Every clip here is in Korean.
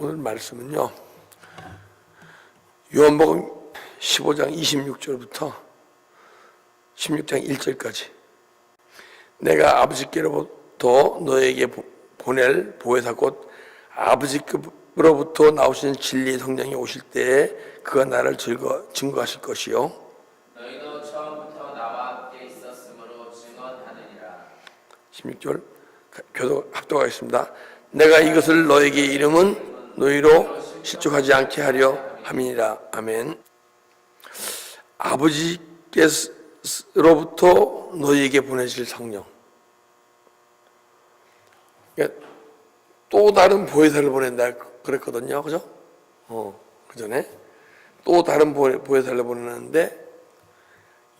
오늘 말씀은요, 요한복음 15장 26절부터 16장 1절까지 내가 아버지께로부터 너에게 보낼 보혜사 곧 아버지께로부터 나오신 진리의 성령이 오실 때에 그가 나를 증거하실 것이요 너희도 처음부터 나와 함께 있었으므로 증언하느니라. 16절 교독 합독하겠습니다. 내가 이것을 너에게 이름은 너희로 실족하지 않게 하려 함이니라. 아멘. 아버지께로부터 너희에게 보내실 성령. 그러니까 또 다른 보혜사를 보낸다 그랬거든요. 그죠? 그 전에 또 다른 보혜사를 보내는데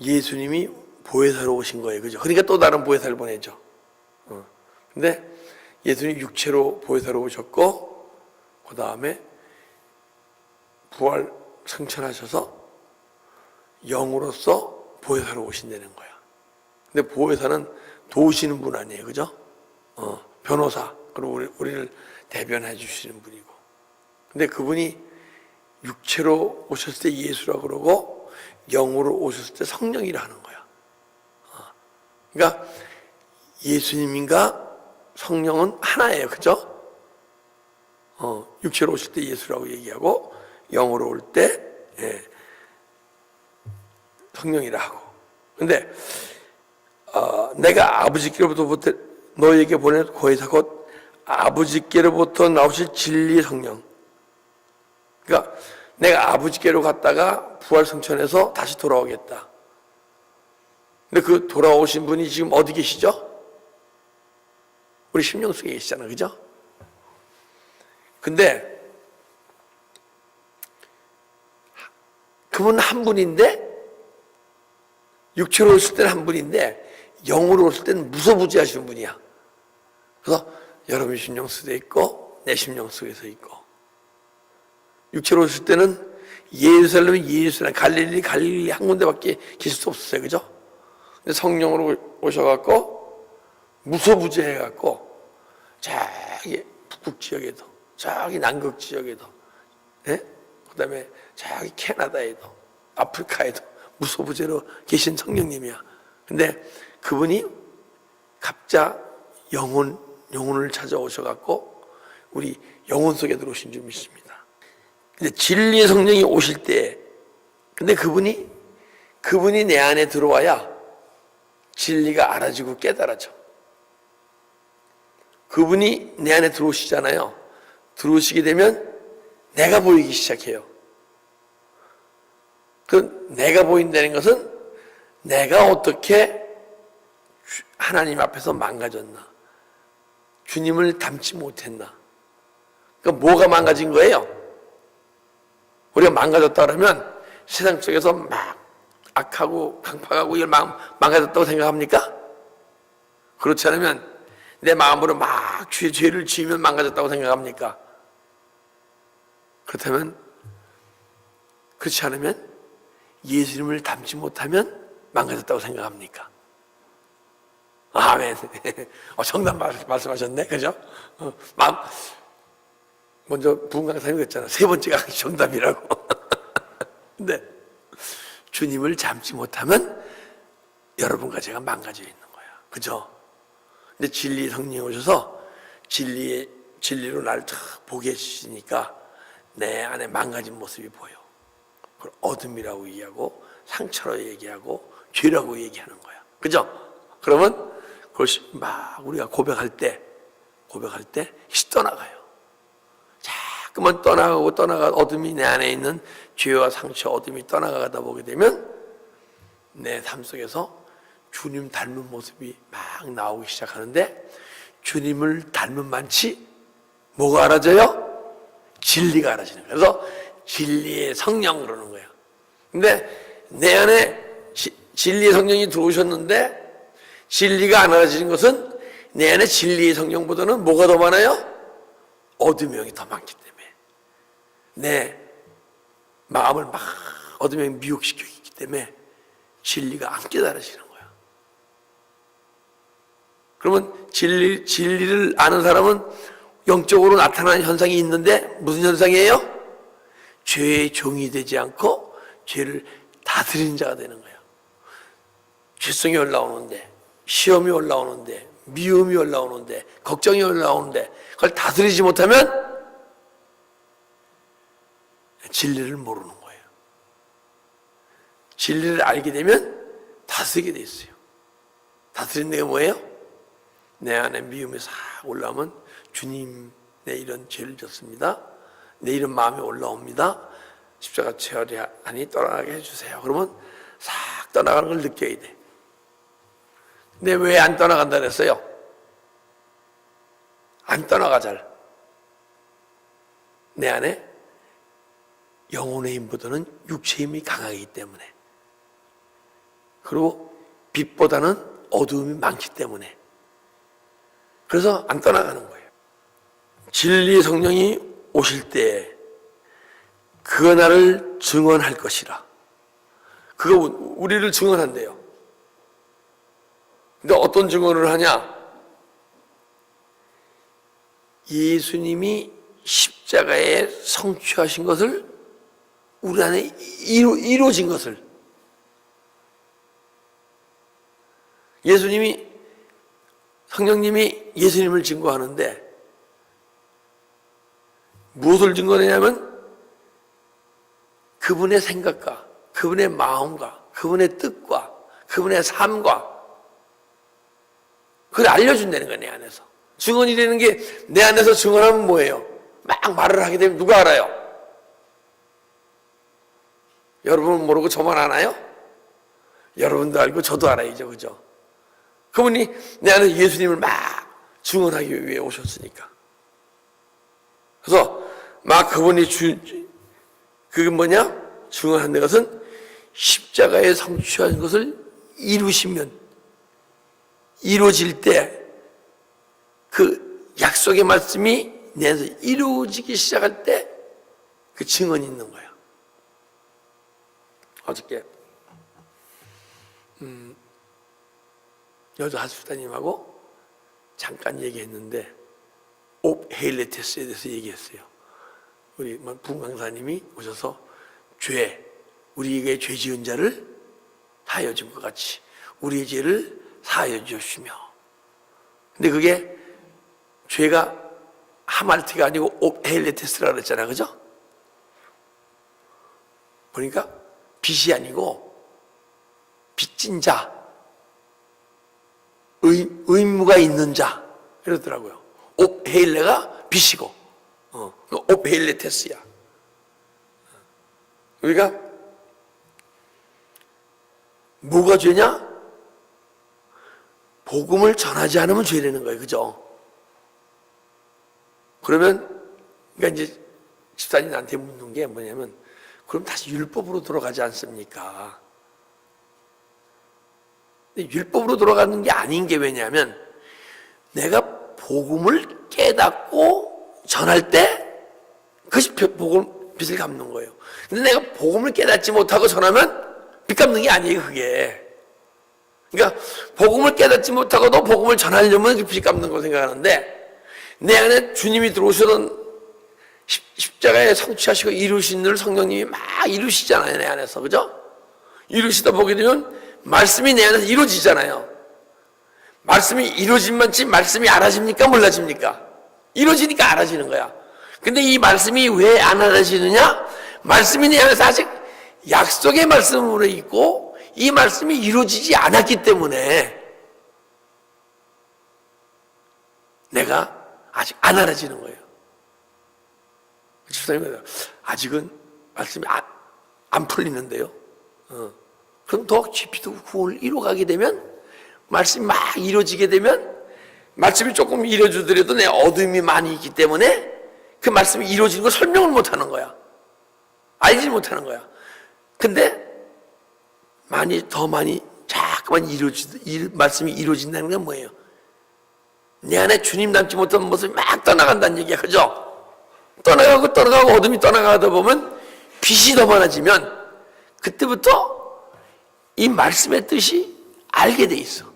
예수님이 보혜사로 오신 거예요. 그죠? 그러니까 또 다른 보혜사를 보내죠. 근데 예수님이 육체로 보혜사로 오셨고 그 다음에 부활 승천하셔서 영으로서 보혜사로 오신다는 거야. 근데 보혜사는 도우시는 분 아니에요. 그죠? 변호사. 그리고 우리를 대변해 주시는 분이고. 근데 그분이 육체로 오셨을 때 예수라고 그러고 영으로 오셨을 때 성령이라 하는 거야. 그러니까 예수님인가 성령은 하나예요. 그죠? 육체로 오실 때 예수라고 얘기하고 영으로 올 때 성령이라 하고. 근데 내가 아버지께로부터 너에게 보낸 보혜사 곧 아버지께로부터 나오실 진리의 성령. 그러니까 내가 아버지께로 갔다가 부활승천해서 다시 돌아오겠다. 근데 그 돌아오신 분이 지금 어디 계시죠? 우리 심령 속에 계시잖아요. 그죠? 근데 그분 한 분인데 육체로 오실 때는 한 분인데 영으로 오실 때는 무소부지하시는 분이야. 그래서 여러분 심령 속에 있고 내 심령 속에서 있고 육체로 오실 때는 예루살렘 갈릴리 한 군데밖에 계실 수 없었어요. 그죠? 근데 성령으로 오셔갖고 무소부지해갖고 저기 북극 지역에도 저기 남극 지역에도 그 다음에 저기 캐나다에도 아프리카에도 무소부재로 계신 성령님이야. 근데 그분이 각자 영혼을 찾아오셔갖고 우리 영혼 속에 들어오신 줄 믿습니다. 근데 진리의 성령이 오실 때 근데 그분이 내 안에 들어와야 진리가 알아지고 깨달아져. 그분이 내 안에 들어오시잖아요. 들어오시게 되면 내가 보이기 시작해요. 그 내가 보인다는 것은 내가 어떻게 하나님 앞에서 망가졌나, 주님을 닮지 못했나. 그러니까 뭐가 망가진 거예요? 우리가 망가졌다 그러면 세상 속에서 막 악하고 강팍하고 이걸 망가졌다고 생각합니까? 그렇지 않으면 내 마음으로 막 죄를 지으면 망가졌다고 생각합니까? 그렇지 않으면 예수님을 닮지 못하면 망가졌다고 생각합니까? 아멘. 정답 말씀하셨네. 그죠? 먼저 부흥 강사님이 그랬잖아. 세 번째가 정답이라고. 근데 주님을 닮지 못하면 여러분과 제가 망가져 있는 거야. 그죠? 근데 진리 성령이 오셔서 진리로 나를 탁 보게 해주시니까 내 안에 망가진 모습이 보여. 그걸 어둠이라고 얘기하고 상처로 얘기하고 죄라고 얘기하는 거야. 그죠? 그러면 그것이 막 우리가 고백할 때 힘이 떠나가요. 자꾸만 떠나가고 어둠이 내 안에 있는 죄와 상처, 어둠이 떠나가다 보게 되면 내 삶 속에서 주님 닮은 모습이 막 나오기 시작하는데 주님을 닮은 만치 뭐가 알아져요? 진리가 알아지는 거예요. 그래서 진리의 성령 그러는 거예요. 근데 내 안에 진리의 성령이 들어오셨는데 진리가 안 알아지는 것은 내 안에 진리의 성령보다는 뭐가 더 많아요? 어둠의 영이 더 많기 때문에 내 마음을 막 어둠의 영이 미혹시키고 있기 때문에 진리가 안 깨달아지는 거야. 그러면 진리를 아는 사람은 영적으로 나타나는 현상이 있는데 무슨 현상이에요? 죄의 종이 되지 않고 죄를 다스리는 자가 되는 거예요. 죄성이 올라오는데, 시험이 올라오는데, 미움이 올라오는데, 걱정이 올라오는데 그걸 다스리지 못하면 진리를 모르는 거예요. 진리를 알게 되면 다스리게 돼 있어요. 다스리는 게 뭐예요? 내 안에 미움이 싹 올라오면 주님, 내 이런 죄를 졌습니다. 내 이런 마음이 올라옵니다. 십자가 체험하니 떠나가게 해주세요. 그러면 싹 떠나가는 걸 느껴야 돼. 근데 왜 안 떠나간다 그랬어요? 안 떠나가 잘. 내 안에 영혼의 힘보다는 육체의 힘이 강하기 때문에, 그리고 빛보다는 어두움이 많기 때문에, 그래서 안 떠나가는 거예요. 진리 성령이 오실 때 그가 나를 증언할 것이라. 그가 우리를 증언한대요. 근데 어떤 증언을 하냐? 예수님이 십자가에 성취하신 것을, 우리 안에 이루어진 것을, 예수님이, 성령님이 예수님을 증거하는데 무엇을 증거하냐면 그분의 생각과 그분의 마음과 그분의 뜻과 그분의 삶과 그걸 알려준다는 거예요. 내 안에서 증언이라는 게, 내 안에서 증언하면 뭐예요? 막 말을 하게 되면 누가 알아요? 여러분은 모르고 저만 아나요? 여러분도 알고 저도 알아야죠. 그죠? 그분이 내 안에 예수님을 막 증언하기 위해 오셨으니까. 그래서 막 그분이 그게 뭐냐? 증언하는 것은 십자가에 성취한 것을 이루시면, 이루어질 때 그 약속의 말씀이 내 안에서 이루어지기 시작할 때 그 증언이 있는 거야. 어저께 여자 하수사님하고 잠깐 얘기했는데 옵헤일레테스에 대해서 얘기했어요. 우리 부강사님이 오셔서 우리에게 죄 지은 자를 사하여 준 것 같이 우리의 죄를 사하여 주시며. 근데 그게 죄가 하말티가 아니고 옵헤일레테스라고 그랬잖아요. 그죠? 보니까 빚이 아니고 빚진 자, 의무가 있는 자 이러더라고요. 옵헤일레가 빚이고 옵헤일레테스야. 우리가 뭐가 죄냐? 복음을 전하지 않으면 죄라는 거예요. 그죠? 그러면 그러니까 이제 집사님 나한테 묻는 게 뭐냐면, 그럼 다시 율법으로 돌아가지 않습니까? 근데 율법으로 돌아가는 게 아닌 게 왜냐하면, 내가 복음을 깨닫고 전할 때 그것이 빚을 갚는 거예요. 근데 내가 복음을 깨닫지 못하고 전하면 빚 갚는 게 아니에요. 그게. 그러니까 복음을 깨닫지 못하고도 복음을 전하려면 빚 갚는 거 생각하는데, 내 안에 주님이 들어오시던 십자가에 성취하시고 이루신 일 성령님이 막 이루시잖아요. 내 안에서. 그죠? 이루시다 보게 되면 말씀이 내 안에서 이루어지잖아요. 말씀이 이루어진만치 말씀이 알아집니까? 몰라집니까? 이루어지니까 알아지는 거야. 근데 이 말씀이 왜 안 알아지느냐? 말씀이 내 안에서 아직 약속의 말씀으로 있고 이 말씀이 이루어지지 않았기 때문에 내가 아직 안 알아지는 거예요. 집사님, 아직은 말씀이 안 풀리는데요. 그럼 더 깊이 구원을 이루어가게 되면, 말씀이 막 이루어지게 되면, 말씀이 조금 이루어지더라도 내 어둠이 많이 있기 때문에 그 말씀이 이루어지는 걸 설명을 못 하는 거야. 알지 못하는 거야. 근데 더 많이 자꾸만 말씀이 이루어진다는 건 뭐예요? 내 안에 주님 닮지 못한 모습이 막 떠나간다는 얘기야. 그죠? 떠나가고 어둠이 떠나가다 보면 빛이 더 많아지면 그때부터 이 말씀의 뜻이 알게 돼 있어.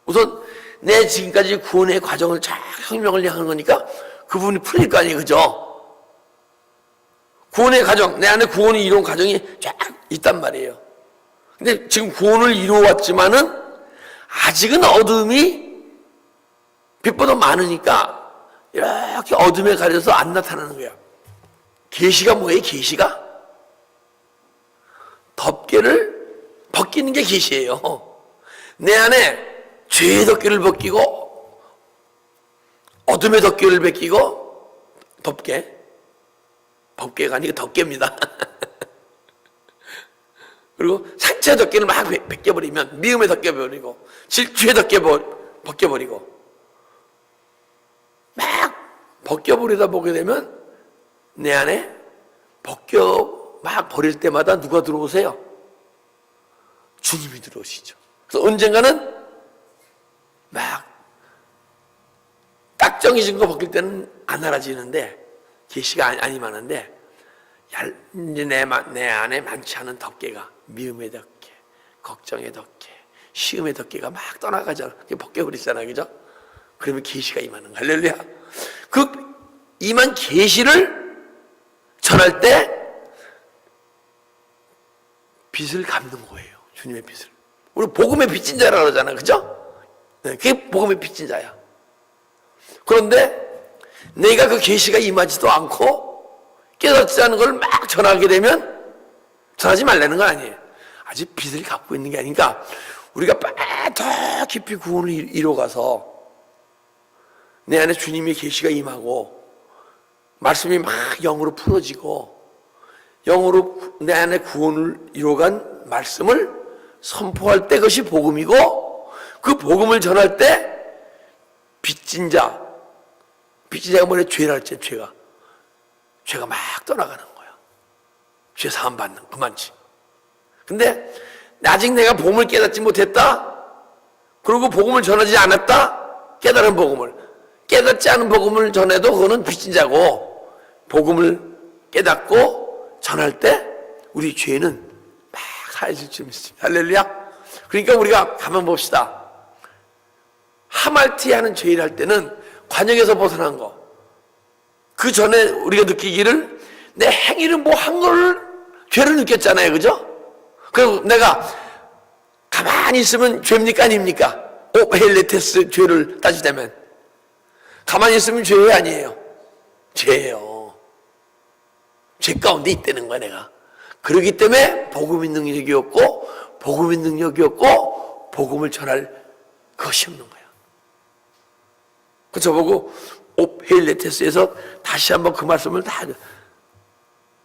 우선 내 지금까지 구원의 과정을 쫙 설명을 하는 거니까 부분이 풀릴 거 아니에요, 그죠? 구원의 과정, 내 안에 구원을 이룬 과정이 쫙 있단 말이에요. 근데 지금 구원을 이루어왔지만은 아직은 어둠이 빛보다 많으니까 이렇게 어둠에 가려서 안 나타나는 거야. 계시가 뭐예요? 계시가? 덮개를 벗기는 게 계시예요. 내 안에 죄의 덮개를 벗기고 어둠의 덮개를 벗기고 덮개가 아니고 덮개입니다. 그리고 상처의 덮개를 막 벗겨버리면 미움의 덮개 버리고 질투의 덮개 벗겨버리고 막 벗겨버리다 보게 되면 내 안에 막 버릴 때마다 누가 들어오세요? 주님이 들어오시죠. 그래서 언젠가는 막 딱 정해진 거 벗길 때는 안 알아지는데 계시가 아니 많은데 이제 내 안에 많지 않은 덮개가 미움의 덮개, 걱정의 덮개, 시험의 덮개가 막 떠나가잖아. 벗겨버리잖아, 그죠? 그러면 계시가 임하는 거야. 할렐루야. 그 임한 계시를 전할 때 빛을 갚는 거예요. 주님의 빛을. 우리 복음의 빚진 자라고 그러잖아, 그죠? 네, 그게 복음의 빚진 자야. 그런데 내가 그 계시가 임하지도 않고 깨닫지 않은 걸 막 전하게 되면 전하지 말라는 건 아니에요. 아직 빚을 갖고 있는 게 아니니까 우리가 더 깊이 구원을 이뤄가서 내 안에 주님의 계시가 임하고 말씀이 막 영으로 풀어지고 영으로 내 안에 구원을 이뤄간 말씀을 선포할 때 그것이 복음이고 그 복음을 전할 때 빚진 자가 뭐래? 죄라 했지. 죄가 막 떠나가는 거야. 죄 사함 받는 그만치. 근데 아직 내가 복음을 깨닫지 못했다. 그리고 복음을 전하지 않았다. 깨달은 복음을 깨닫지 않은 복음을 전해도 그거는 빚진 자고 복음을 깨닫고 전할 때 우리 죄는 막 사해질 줄 믿습니다. 할렐루야. 그러니까 우리가 가만 봅시다. 하말티하는 죄를 할 때는 관역에서 벗어난 거. 그 전에 우리가 느끼기를 내 행위를 뭐 한 걸 죄를 느꼈잖아요. 그죠? 그리고 내가 가만히 있으면 죄입니까? 아닙니까? 헬레테스 죄를 따지자면 가만히 있으면 죄 아니에요. 죄예요. 죄 가운데 있다는 거야 내가. 그렇기 때문에 복음의 능력이 없고 복음의 능력이 없고 복음을 전할 것이 없는 거야. 그 저보고 헬레테스에서 다시 한번 그 말씀을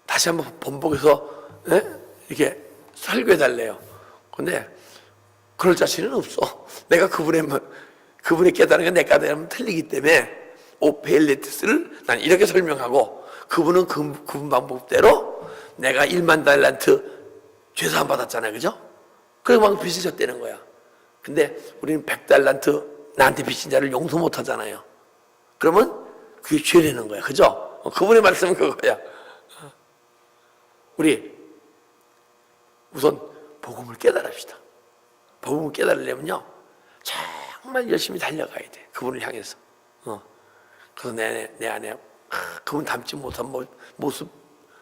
다시 한번 번복해서 이렇게 설교해 달래요. 근데 그럴 자신은 없어. 내가 그분의 깨달은 게 내 깨달음은 틀리기 때문에 헬레테스를 난 이렇게 설명하고 그분은 그분 방법대로 내가 1만 달란트 죄사함 받았잖아요. 그죠? 그래서 막 빚을 졌다는 거야. 근데 우리는 100달란트 나한테 빚진 자를 용서 못 하잖아요. 그러면 그게 죄라는 거야. 그죠? 그분의 말씀은 그거야. 우리 우선 복음을 깨달읍시다. 복음을 깨달으려면요 정말 열심히 달려가야 돼. 그분을 향해서. 그래서 내 안에 그분 닮지 못한 모습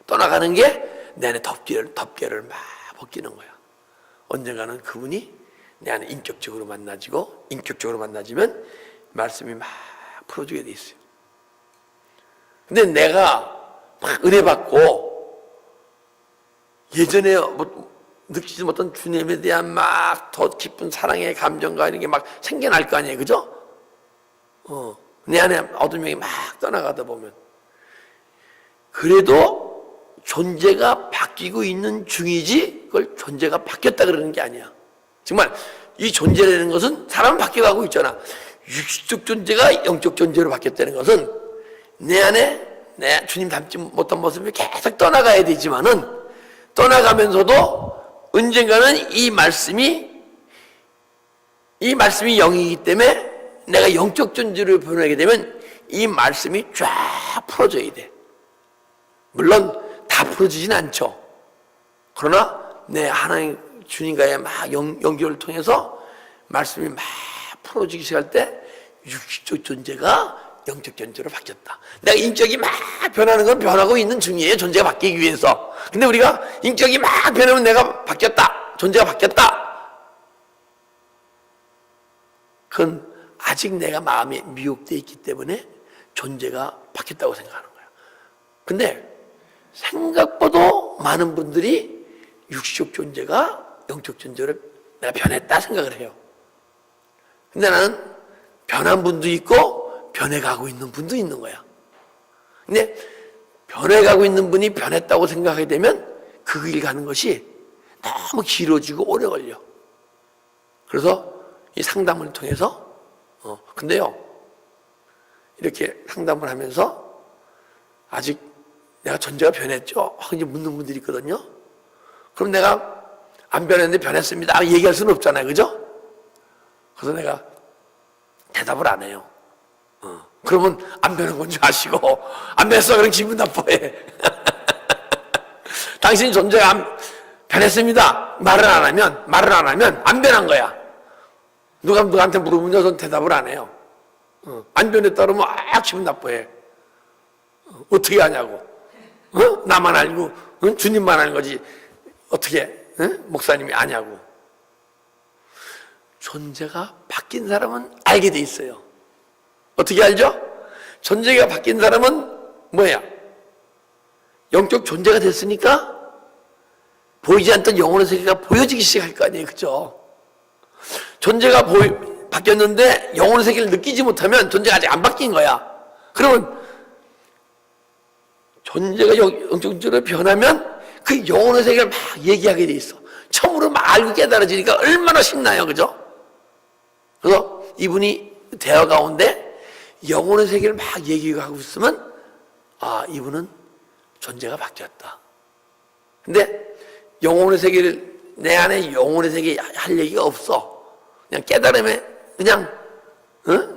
떠나가는 게 내 안에 덮개를 막 벗기는 거야. 언젠가는 그분이 내 안에 인격적으로 만나지면 말씀이 막 풀어주게 돼 있어요. 근데 내가 막 은혜 받고 예전에 느끼지 못한 주님에 대한 막 더 깊은 사랑의 감정과 이런 게 막 생겨날 거 아니에요. 그죠? 내 안에 어둠이 막 떠나가다 보면 그래도 존재가 바뀌고 있는 중이지 그걸 존재가 바뀌었다 그러는 게 아니야. 정말 이 존재라는 것은 사람은 바뀌어가고 있잖아. 육신적 존재가 영적 존재로 바뀌었다는 것은 내 안에 내 주님 닮지 못한 모습이 계속 떠나가야 되지만은 떠나가면서도 언젠가는 이 말씀이 영이기 때문에 내가 영적 존재로 변하게 되면 이 말씀이 쫙 풀어져야 돼. 물론 다 풀어지진 않죠. 그러나 내 하나님 주님과의 막 연결을 통해서 말씀이 막 풀어지기 시작할 때 육신적 존재가 영적 존재로 바뀌었다. 내가 인격이 막 변하는 건 변하고 있는 중이에요. 존재가 바뀌기 위해서. 근데 우리가 인격이 막 변하면 내가 바뀌었다. 존재가 바뀌었다. 그건 아직 내가 마음에 미혹되어 있기 때문에 존재가 바뀌었다고 생각하는 거야. 근데 생각보다 많은 분들이 육신적 존재가 영적 존재로 내가 변했다 생각을 해요. 근데 나는 변한 분도 있고 변해가고 있는 분도 있는 거야. 근데 변해가고 있는 분이 변했다고 생각하게 되면 그 길 가는 것이 너무 길어지고 오래 걸려. 그래서 이 상담을 통해서 근데요 이렇게 상담을 하면서 아직 내가 존재가 변했죠? 하고 이제 묻는 분들이 있거든요. 그럼 내가 안 변했는데 변했습니다 얘기할 수는 없잖아요. 그죠? 그래서 내가 대답을 안 해요. 그러면 안 변한 건 줄 아시고 안 변했어 그럼 기분 나빠해. 당신 존재가 변했습니다 말을 안 하면 안 변한 거야. 누가 누구한테 물어보면 전 대답을 안 해요. 안 변했다 그러면 기분 나빠해. 어떻게 하냐고. 나만 알고 주님만 아는 거지 어떻게 목사님이 아냐고. 존재가 바뀐 사람은 알게 돼 있어요. 어떻게 알죠? 존재가 바뀐 사람은 뭐야? 영적 존재가 됐으니까 보이지 않던 영혼의 세계가 보여지기 시작할 거 아니에요. 그죠? 존재가 바뀌었는데 영혼의 세계를 느끼지 못하면 존재가 아직 안 바뀐 거야. 그러면 존재가 영적 존재로 변하면 그 영혼의 세계를 막 얘기하게 돼 있어. 처음으로 막 알고 깨달아지니까 얼마나 신나요. 그죠? 그래서 이분이 대화 가운데 영혼의 세계를 막 얘기하고 있으면 이분은 존재가 바뀌었다. 근데 영혼의 세계를 내 안에 영혼의 세계 할 얘기가 없어. 그냥 깨달음에 그냥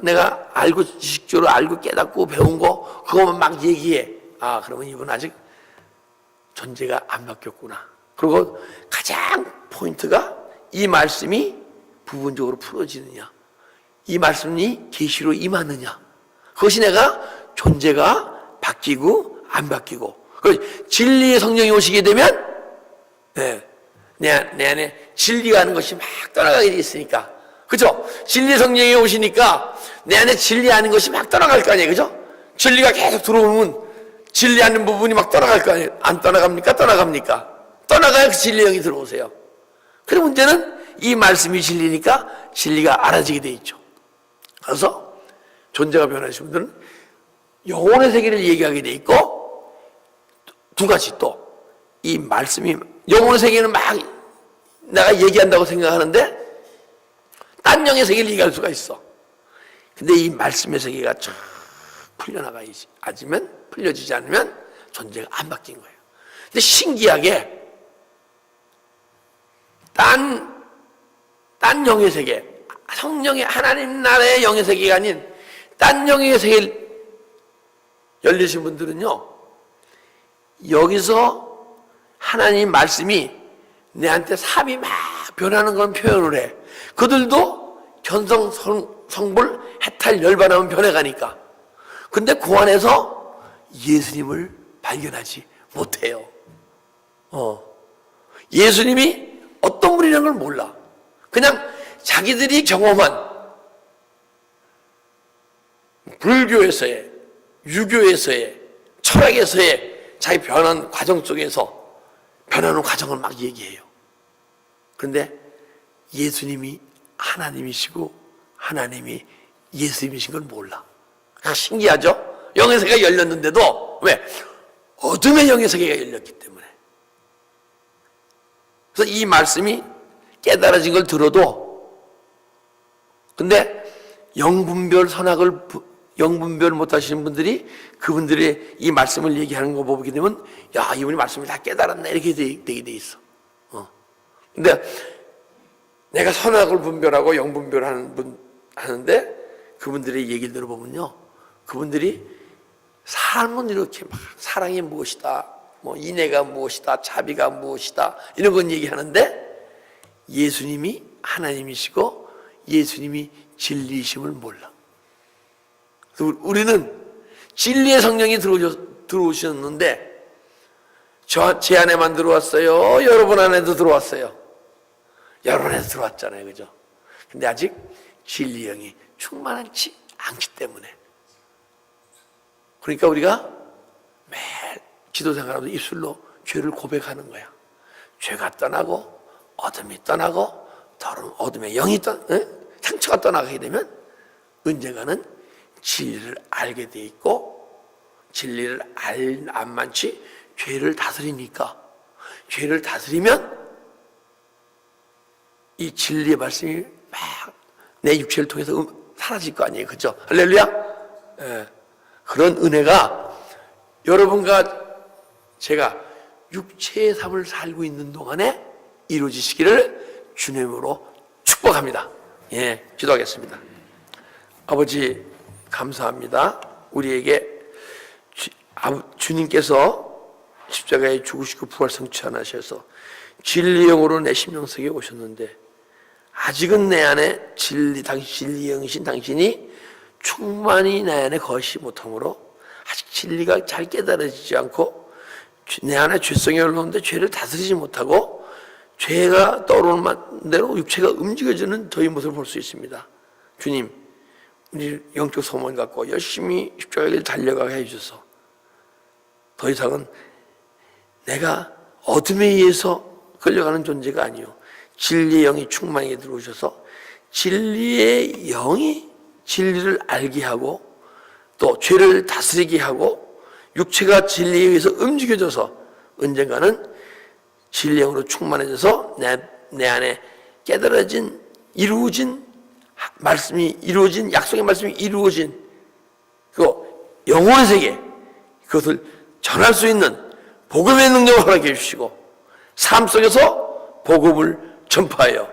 내가 알고 지식적으로 알고 깨닫고 배운 거 그것만 막 얘기해. 그러면 이분 아직 존재가 안 바뀌었구나. 그리고 가장 포인트가 이 말씀이 부분적으로 풀어지느냐, 이 말씀이 계시로 임하느냐, 그것이 내가 존재가 바뀌고 안 바뀌고. 진리의 성령이 오시게 되면 내 안에 진리가 하는 것이 막 떠나가게 돼 있으니까. 그죠? 진리의 성령이 오시니까 내 안에 진리하는 것이 막 떠나갈 거 아니에요. 그죠? 진리가 계속 들어오면 진리하는 부분이 막 떠나갈 거 아니에요. 안 떠나갑니까? 떠나갑니까? 떠나가야 그 진리의 영이 들어오세요. 그런데 문제는 이 말씀이 진리니까 진리가 알아지게 돼 있죠. 그래서 존재가 변하신 분들은 영혼의 세계를 얘기하게 돼 있고, 두 가지 또 이 말씀이 영혼의 세계는 막 내가 얘기한다고 생각하는데 딴 영의 세계를 얘기할 수가 있어. 근데 이 말씀의 세계가 쫙 풀려지지 않으면 존재가 안 바뀐 거예요. 근데 신기하게 딴 영의 세계, 성령의 하나님 나라의 영의 세계가 아닌 딴 영의 세계를 열리신 분들은요, 여기서 하나님 말씀이 내한테 삶이 막 변하는 건 표현을 해. 그들도 견성, 성불, 해탈, 열반하면 변해가니까. 근데 그 안에서 예수님을 발견하지 못해요. 예수님이 어떤 분이라는 걸 몰라. 그냥 자기들이 경험한 불교에서의, 유교에서의, 철학에서의 자기 변한 과정 속에서 변하는 과정을 막 얘기해요. 그런데 예수님이 하나님이시고 하나님이 예수님이신 걸 몰라. 신기하죠? 영의 세계가 열렸는데도 왜? 어둠의 영의 세계가 열렸기 때문에. 그래서 이 말씀이 깨달아진 걸 들어도, 근데 영분별 선악을 영분별 못하시는 분들이 그분들의 이 말씀을 얘기하는 거 보게 되면, 야, 이분이 말씀을 다 깨달았네 이렇게 되게 돼 있어. 근데 내가 선악을 분별하고 영분별하는 분 하는데 그분들의 얘기를 들어보면요, 그분들이 삶은 이렇게 막 사랑이 무엇이다, 뭐 인애가 무엇이다, 자비가 무엇이다 이런 건 얘기하는데 예수님이 하나님이시고 예수님이 진리이심을 몰라. 우리는 진리의 성령이 들어오셨는데 제 안에만 들어왔어요? 여러분 안에도 들어왔어요? 여러분 안에도 들어왔잖아요. 그죠? 근데 아직 진리의 영이 충만하지 않기 때문에. 그러니까 우리가 매일 기도 생활하면서 입술로 죄를 고백하는 거야. 죄가 떠나고 어둠이 떠나고 어둠의 영이 상처가 떠나가게 되면 언젠가는 진리를 알게 돼 있고, 진리를 안 많지 죄를 다스리니까, 죄를 다스리면 이 진리의 말씀이 막 내 육체를 통해서 사라질 거 아니에요. 그죠? 할렐루야? 예. 그런 은혜가 여러분과 제가 육체의 삶을 살고 있는 동안에 이루어지시기를 주님으로 축복합니다. 예, 기도하겠습니다. 아버지 감사합니다. 우리에게 주님께서 십자가에 죽으시고 부활 성취하셔서 진리 영으로 내 심령 속에 오셨는데 아직은 내 안에 진리 영이신 당신이 충만히 내 안에 거하시 못하므로 아직 진리가 잘 깨달아지지 않고 내 안에 죄성이 올라오는데 죄를 다스리지 못하고 죄가 떠오르는 대로 육체가 움직여지는 저희 모습을 볼 수 있습니다. 주님, 우리 영적 소망 갖고 열심히 십자가에 달려가게 해주셔서 더 이상은 내가 어둠에 의해서 끌려가는 존재가 아니요, 진리의 영이 충만하게 들어오셔서 진리의 영이 진리를 알게 하고 또 죄를 다스리게 하고 육체가 진리에 의해서 움직여져서 언젠가는 진리의 영으로 충만해져서 내 안에 깨달아진 이루어진 말씀이 이루어진, 약속의 말씀이 이루어진 그 영원 세계, 그것을 전할 수 있는 복음의 능력을 허락해 주시고 삶 속에서 복음을 전파하여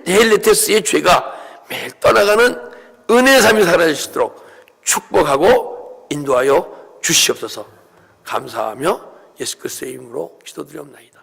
헬레테스의 죄가 매일 떠나가는 은혜의 삶이 사라지시도록 축복하고 인도하여 주시옵소서. 감사하며 예수 그리스도의 이름으로 기도드리옵나이다.